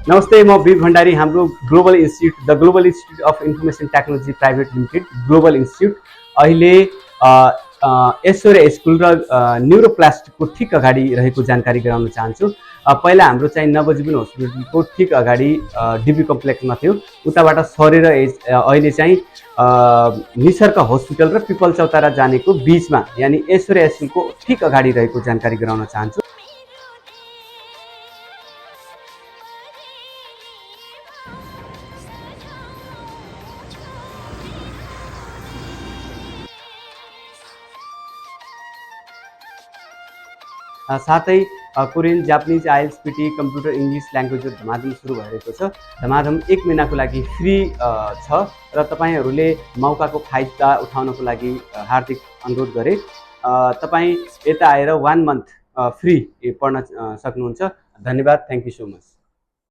नमस्ते, म वीर भण्डारी। हाम्रो global institute the global institute of information technology private limited global institute अहिले ऐश्वर्या स्कुल र न्युरोप्लास्टिकको ठिक अगाडि रहेको जानकारी गराउन चाहन्छु। पहिला हाम्रो चाहिँ नवजीवन हस्पिटलको ठिक अगाडि डिबी कम्प्लेक्समा थियो। उताबाट सरेर अहिले चाहिँ निसर्ग हस्पिटल र पिपल चौतारा जानेको बीचमा यानि ऐश्वर्या स्कुलको ठिक अगाडि रहेको जानकारी गराउन चाहन्छु। साथै Korean, Japanese, IELTS, PTE, computer, English ल्याङ्ग्वेजको धमाधम सुरु भएको छ। धमाधम 1 महिनाको लागि फ्री छ र तपाईँहरूले मौकाको फाइदा उठाउनको लागि हार्दिक अनुरोध गरे। तपाईँ यता आएर 1 मन्थ फ्री पढ्न सक्नुहुन्छ। धन्यवाद। Thank you so much.